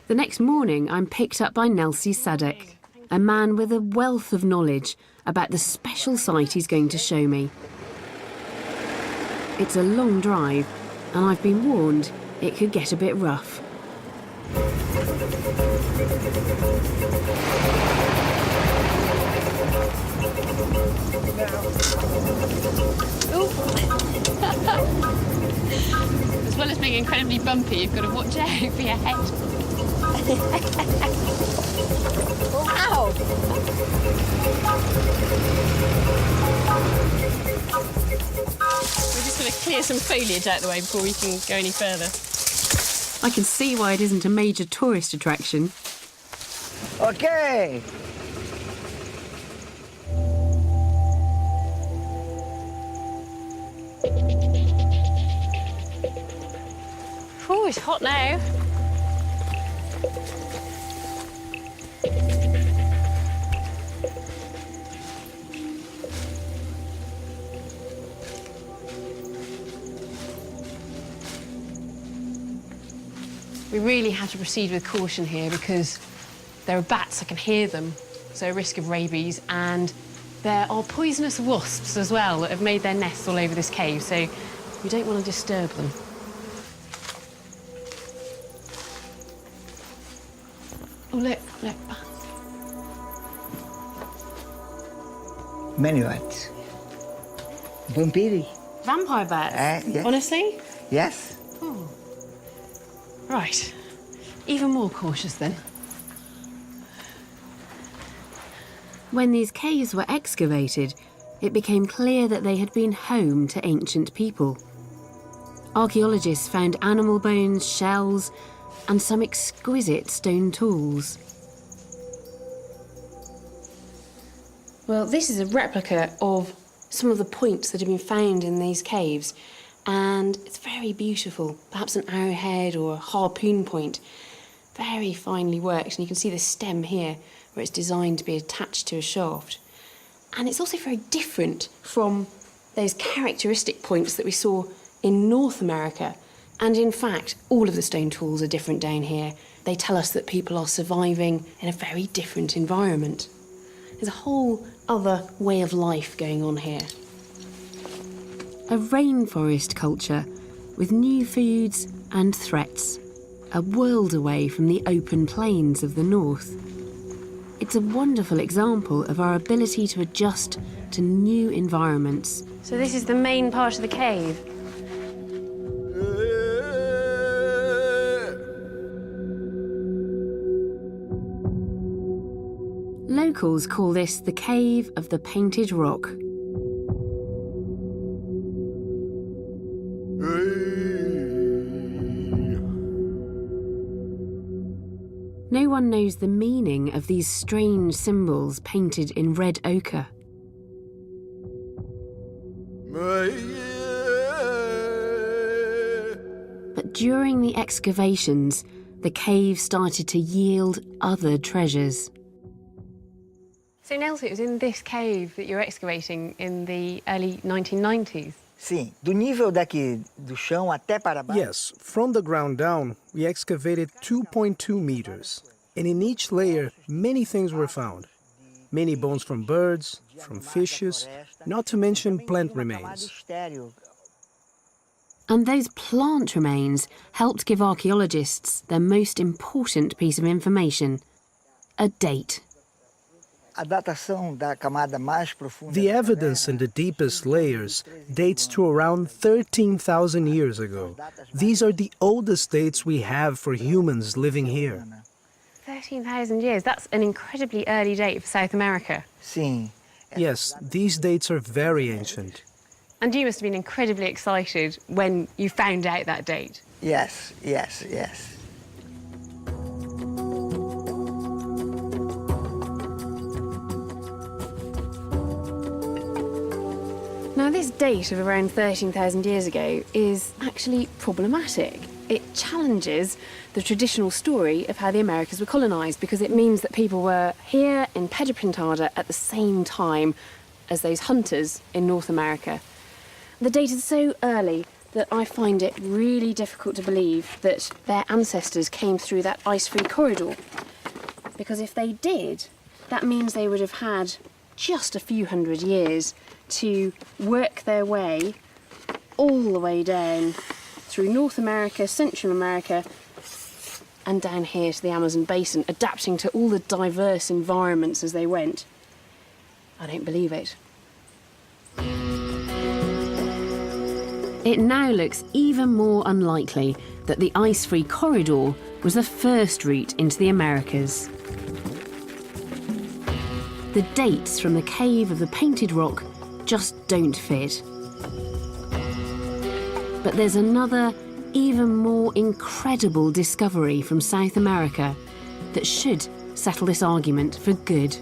The next morning, I'm picked up by Nelsie Sadek, a man with a wealth of knowledge about the special site he's going to show me. It's a long drive, and I've been warned it could get a bit rough. As well as being incredibly bumpy, you've got to watch out for your head. Wow! We're just going to clear some foliage out of the way before we can go any further. I can see why it isn't a major tourist attraction. Okay! Oh, it's hot now. We really have to proceed with caution here because there are bats, I can hear them, so a risk of rabies, and there are poisonous wasps as well that have made their nests all over this cave, so we don't want to disturb them. Oh, look, bats. Many bats. Vampiri. Vampire bats? Yes. Honestly? Yes. Oh. Right. Even more cautious then. When these caves were excavated, it became clear that they had been home to ancient people. Archaeologists found animal bones, shells, and some exquisite stone tools. Well, this is a replica of some of the points that have been found in these caves, and it's very beautiful. Perhaps an arrowhead or a harpoon point. Very finely worked, and you can see the stem here where it's designed to be attached to a shaft. And it's also very different from those characteristic points that we saw in North America. And in fact, all of the stone tools are different down here. They tell us that people are surviving in a very different environment. There's a whole other way of life going on here. A rainforest culture with new foods and threats, a world away from the open plains of the north. It's a wonderful example of our ability to adjust to new environments. So this is the main part of the cave. Locals call this the Cave of the Painted Rock. No one knows the meaning of these strange symbols painted in red ochre. But during the excavations, the cave started to yield other treasures. So, Nelsie, it was in this cave that you're excavating in the early 1990s? Sim, do nível daqui do chão até para baixo. Yes, from the ground down, we excavated 2.2 meters. And in each layer, many things were found. Many bones from birds, from fishes, not to mention plant remains. And those plant remains helped give archaeologists their most important piece of information, a date. The evidence in the deepest layers dates to around 13,000 years ago. These are the oldest dates we have for humans living here. 13,000 years, that's an incredibly early date for South America. Sim. Yes, these dates are very ancient. And you must have been incredibly excited when you found out that date. Yes, yes, yes. Now, this date of around 13,000 years ago is actually problematic. It challenges the traditional story of how the Americas were colonised, because it means that people were here in Pedra Pintada at the same time as those hunters in North America. The date is so early that I find it really difficult to believe that their ancestors came through that ice-free corridor. Because if they did, that means they would have had just a few hundred years to work their way all the way down through North America, Central America, and down here to the Amazon basin, adapting to all the diverse environments as they went. I don't believe it. It now looks even more unlikely that the ice-free corridor was the first route into the Americas. The dates from the Cave of the Painted Rock just don't fit. But there's another, even more incredible discovery from South America that should settle this argument for good.